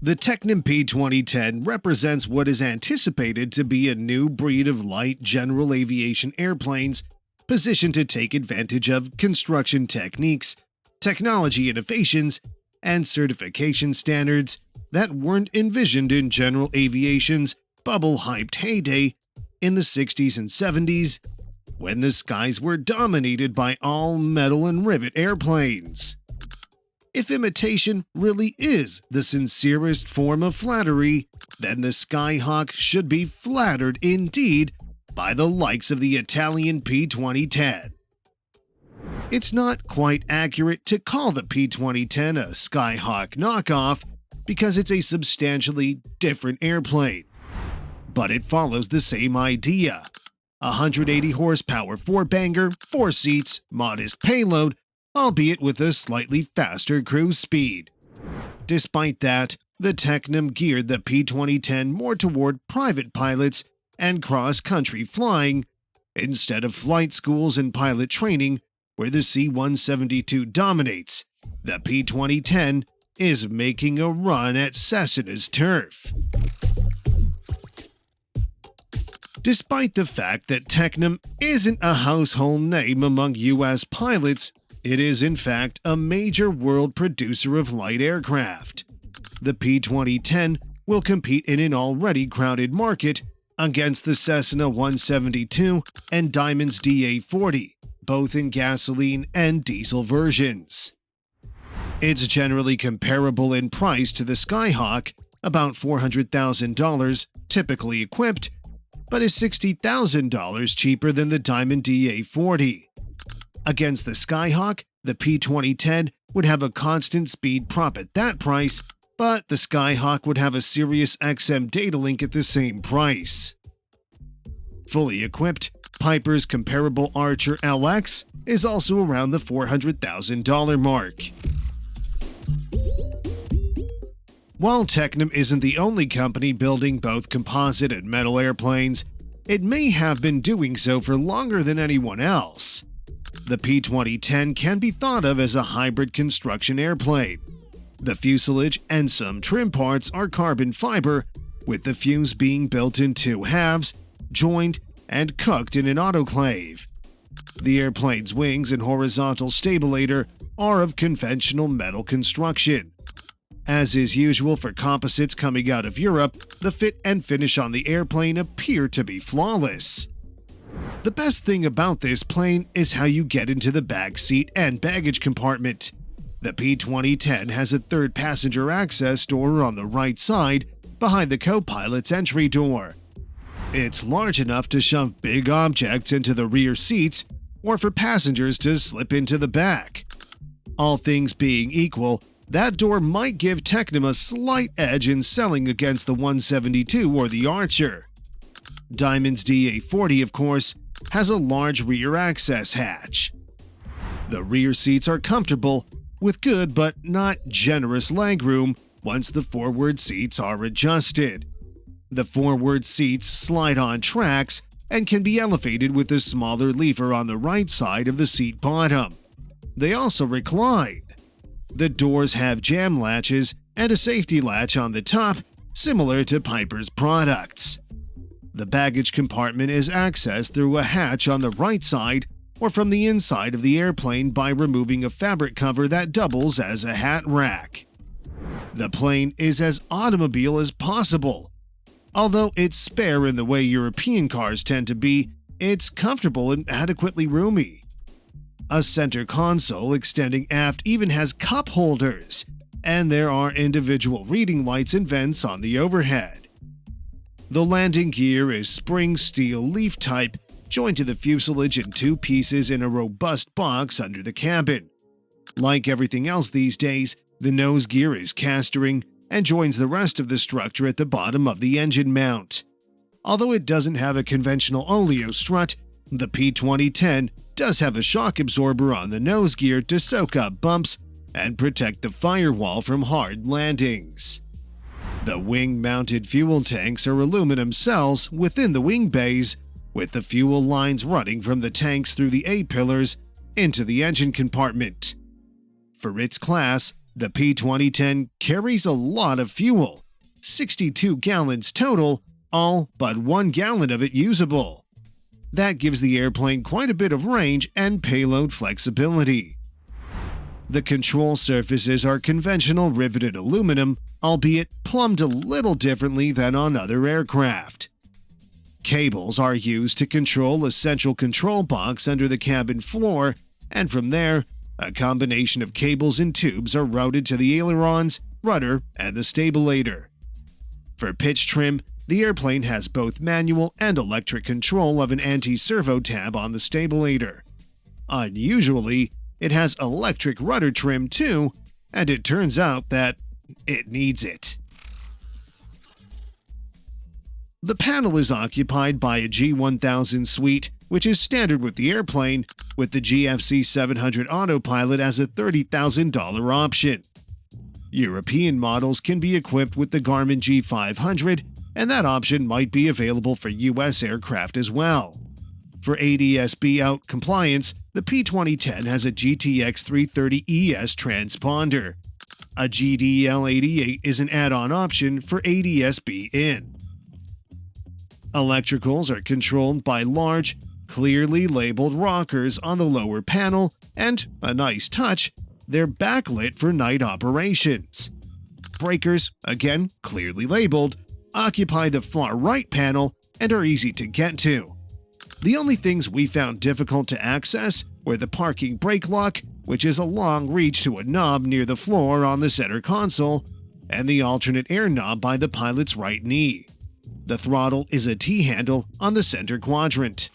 The Tecnam P2010 represents what is anticipated to be a new breed of light general aviation airplanes positioned to take advantage of construction techniques, technology innovations, and certification standards that weren't envisioned in general aviation's bubble-hyped heyday in the 60s and 70s, when the skies were dominated by all-metal-and-rivet airplanes. If imitation really is the sincerest form of flattery, then the Skyhawk should be flattered indeed by the likes of the Italian P2010. It's not quite accurate to call the P2010 a Skyhawk knockoff because it's a substantially different airplane. But it follows the same idea. 180 horsepower four-banger, 4 seats, modest payload, albeit with a slightly faster cruise speed. Despite that, the Tecnam geared the P2010 more toward private pilots and cross-country flying, instead of flight schools and pilot training where the C-172 dominates. The P2010 is making a run at Cessna's turf. Despite the fact that Tecnam isn't a household name among U.S. pilots, it is in fact a major world producer of light aircraft. The P2010 will compete in an already crowded market against the Cessna 172 and Diamond's DA-40, both in gasoline and diesel versions. It's generally comparable in price to the Skyhawk, about $400,000, typically equipped, but is $60,000 cheaper than the Diamond DA-40. Against the Skyhawk, the P2010 would have a constant speed prop at that price, but the Skyhawk would have a Sirius XM data link at the same price. Fully equipped, Piper's comparable Archer LX is also around the $400,000 mark. While Tecnam isn't the only company building both composite and metal airplanes, it may have been doing so for longer than anyone else. The P2010 can be thought of as a hybrid construction airplane. The fuselage and some trim parts are carbon fiber, with the fuse being built in 2 halves, joined, and cooked in an autoclave. The airplane's wings and horizontal stabilator are of conventional metal construction. As is usual for composites coming out of Europe, the fit and finish on the airplane appear to be flawless. The best thing about this plane is how you get into the back seat and baggage compartment. The P2010 has a third passenger access door on the right side, behind the co-pilot's entry door. It's large enough to shove big objects into the rear seats or for passengers to slip into the back. All things being equal, that door might give Tecnam a slight edge in selling against the 172 or the Archer. Diamond's DA-40, of course, has a large rear access hatch. The rear seats are comfortable, with good but not generous legroom once the forward seats are adjusted. The forward seats slide on tracks and can be elevated with a smaller lever on the right side of the seat bottom. They also recline. The doors have jam latches and a safety latch on the top, similar to Piper's products. The baggage compartment is accessed through a hatch on the right side or from the inside of the airplane by removing a fabric cover that doubles as a hat rack. The plane is as automobile as possible. Although it's spare in the way European cars tend to be, it's comfortable and adequately roomy. A center console extending aft even has cup holders, and there are individual reading lights and vents on the overhead. The landing gear is spring steel leaf type, joined to the fuselage in 2 pieces in a robust box under the cabin. Like everything else these days, the nose gear is castering and joins the rest of the structure at the bottom of the engine mount. Although it doesn't have a conventional oleo strut, the P2010 does have a shock absorber on the nose gear to soak up bumps and protect the firewall from hard landings. The wing-mounted fuel tanks are aluminum cells within the wing bays, with the fuel lines running from the tanks through the A-pillars into the engine compartment. For its class, The P2010 carries a lot of fuel, 62 gallons total, all but 1 gallon of it usable. That gives the airplane quite a bit of range and payload flexibility. The control surfaces are conventional riveted aluminum, albeit plumbed a little differently than on other aircraft. Cables are used to control a central control box under the cabin floor, and from there, a combination of cables and tubes are routed to the ailerons, rudder, and the stabilator. For pitch trim, the airplane has both manual and electric control of an anti-servo tab on the stabilator. Unusually, it has electric rudder trim too, and it turns out that it needs it. The panel is occupied by a G1000 suite, which is standard with the airplane, with the GFC 700 autopilot as a $30,000 option. European models can be equipped with the Garmin G500, and that option might be available for US aircraft as well. For ADS-B out compliance, the P2010 has a GTX 330ES transponder. A GDL88 is an add-on option for ADS-B in. Electricals are controlled by large, clearly labeled rockers on the lower panel, and, a nice touch, they're backlit for night operations. Breakers, again clearly labeled, occupy the far right panel and are easy to get to. The only things we found difficult to access were the parking brake lock, which is a long reach to a knob near the floor on the center console, and the alternate air knob by the pilot's right knee. The throttle is a T-handle on the center quadrant.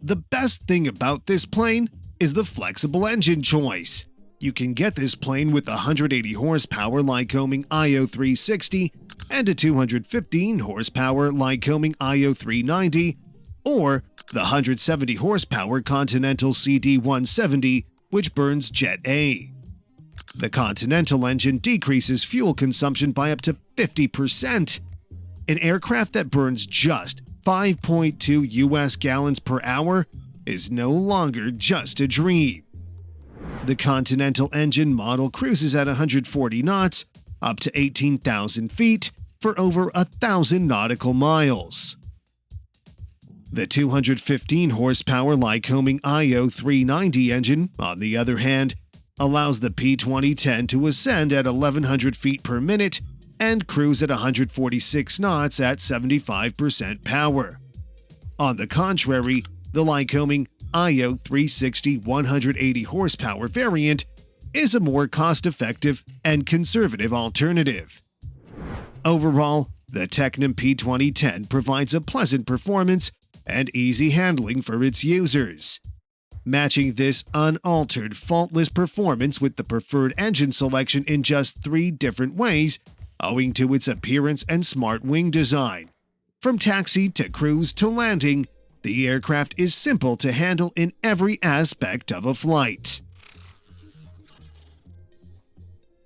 The best thing about this plane is the flexible engine choice. You can get this plane with a 180 horsepower Lycoming IO360 and a 215 horsepower Lycoming IO390, or the 170 horsepower Continental CD170, which burns Jet A. The Continental engine decreases fuel consumption by up to 50%. An aircraft that burns just 5.2 US gallons per hour is no longer just a dream. The Continental engine model cruises at 140 knots, up to 18,000 feet, for over 1,000 nautical miles. The 215 horsepower Lycoming IO390 engine, on the other hand, allows the P2010 to ascend at 1,100 feet per minute and cruise at 146 knots at 75% power. On the contrary, the Lycoming IO360 180 horsepower variant is a more cost-effective and conservative alternative. Overall, the Tecnam P2010 provides a pleasant performance and easy handling for its users. Matching this unaltered, faultless performance with the preferred engine selection in just 3 different ways, owing to its appearance and smart wing design. From taxi to cruise to landing, the aircraft is simple to handle in every aspect of a flight.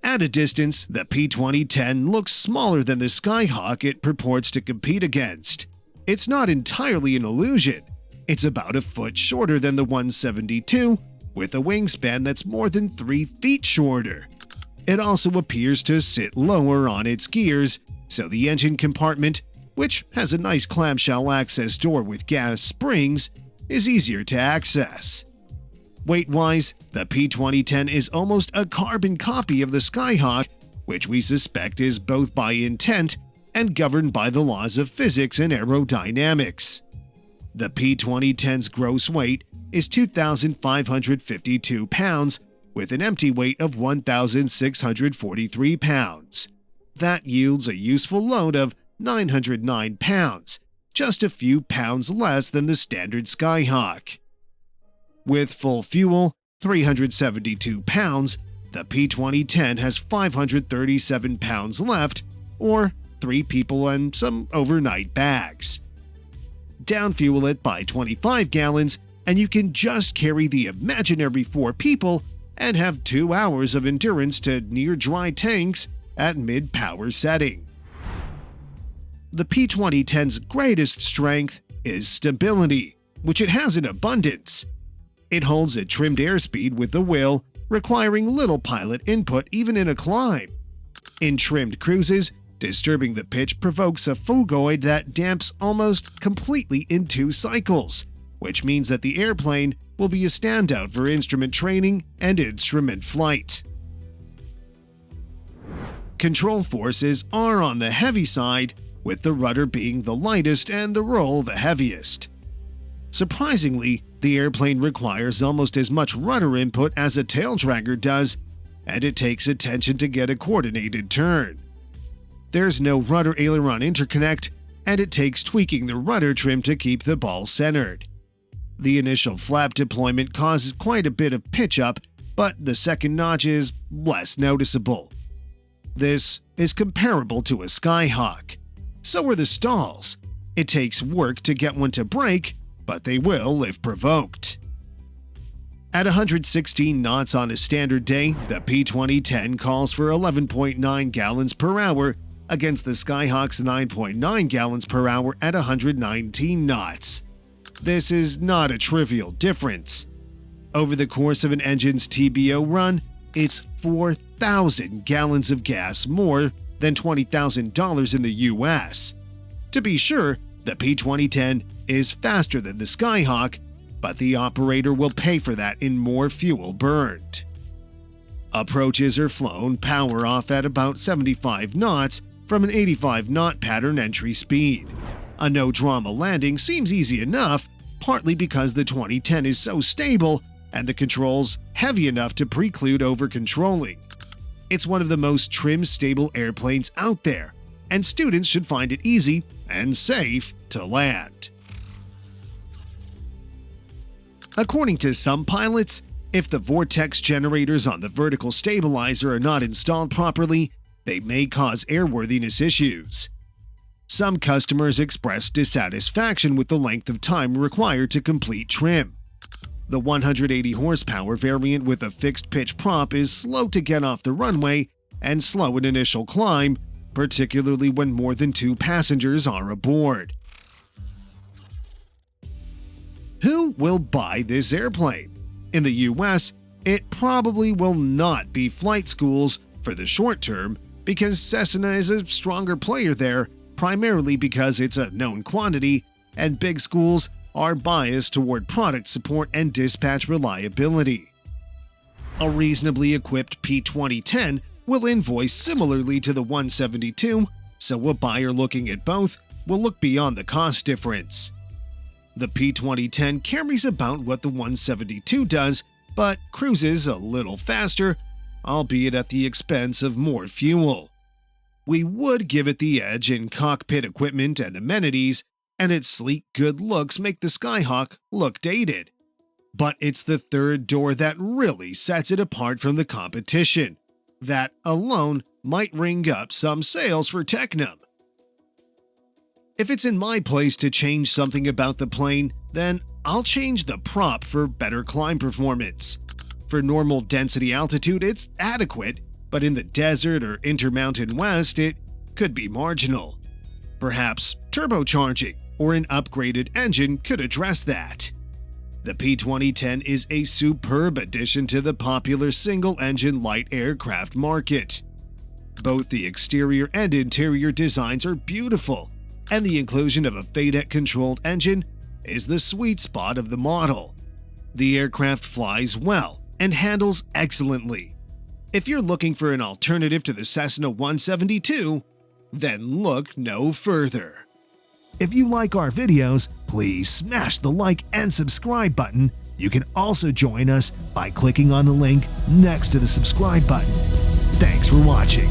At a distance, the P2010 looks smaller than the Skyhawk it purports to compete against. It's not entirely an illusion. It's about a foot shorter than the 172, with a wingspan that's more than 3 feet shorter. It also appears to sit lower on its gears, so the engine compartment, which has a nice clamshell access door with gas springs, is easier to access. Weight-wise, the P2010 is almost a carbon copy of the Skyhawk, which we suspect is both by intent and governed by the laws of physics and aerodynamics. The P2010's gross weight is 2,552 pounds, with an empty weight of 1,643 pounds. That yields a useful load of 909 pounds, just a few pounds less than the standard Skyhawk. With full fuel, 372 pounds, the P2010 has 537 pounds left, or 3 people and some overnight bags. Downfuel it by 25 gallons, and you can just carry the imaginary 4 people and have 2 hours of endurance to near-dry tanks at mid-power setting. The P2010's greatest strength is stability, which it has in abundance. It holds a trimmed airspeed with the will, requiring little pilot input even in a climb. In trimmed cruises, disturbing the pitch provokes a phugoid that damps almost completely in 2 cycles, which means that the airplane will be a standout for instrument training and instrument flight. Control forces are on the heavy side, with the rudder being the lightest and the roll the heaviest. Surprisingly, the airplane requires almost as much rudder input as a tail dragger does, and it takes attention to get a coordinated turn. There's no rudder aileron interconnect, and it takes tweaking the rudder trim to keep the ball centered. The initial flap deployment causes quite a bit of pitch up, but the second notch is less noticeable. This is comparable to a Skyhawk. So are the stalls. It takes work to get one to break, but they will if provoked. At 116 knots on a standard day, the P2010 calls for 11.9 gallons per hour against the Skyhawk's 9.9 gallons per hour at 119 knots. This is not a trivial difference. Over the course of an engine's TBO run, it's 4,000 gallons of gas more than $20,000 in the US. To be sure, the P2010 is faster than the Skyhawk, but the operator will pay for that in more fuel burned. Approaches are flown power off at about 75 knots from an 85-knot pattern entry speed. A no-drama landing seems easy enough, partly because the 2010 is so stable and the controls heavy enough to preclude over-controlling. It's one of the most trim, stable airplanes out there, and students should find it easy and safe to land. According to some pilots, if the vortex generators on the vertical stabilizer are not installed properly, they may cause airworthiness issues. Some customers expressed dissatisfaction with the length of time required to complete trim. The 180 horsepower variant with a fixed pitch prop is slow to get off the runway and slow in initial climb, particularly when more than 2 passengers are aboard. Who will buy this airplane? In the US, it probably will not be flight schools for the short term because Cessna is a stronger player there, primarily because it's a known quantity, and big schools are biased toward product support and dispatch reliability. A reasonably equipped P2010 will invoice similarly to the 172, so a buyer looking at both will look beyond the cost difference. The P2010 carries about what the 172 does, but cruises a little faster, albeit at the expense of more fuel. We would give it the edge in cockpit equipment and amenities, and its sleek good looks make the Skyhawk look dated. But it's the third door that really sets it apart from the competition. That alone might ring up some sales for Tecnam. If it's in my place to change something about the plane, then I'll change the prop for better climb performance. For normal density altitude, it's adequate, but in the desert or intermountain west, it could be marginal. Perhaps turbocharging or an upgraded engine could address that. The P2010 is a superb addition to the popular single-engine light aircraft market. Both the exterior and interior designs are beautiful, and the inclusion of a FADEC-controlled engine is the sweet spot of the model. The aircraft flies well and handles excellently. If you're looking for an alternative to the Cessna 172, then look no further. If you like our videos, please smash the like and subscribe button. You can also join us by clicking on the link next to the subscribe button. Thanks for watching.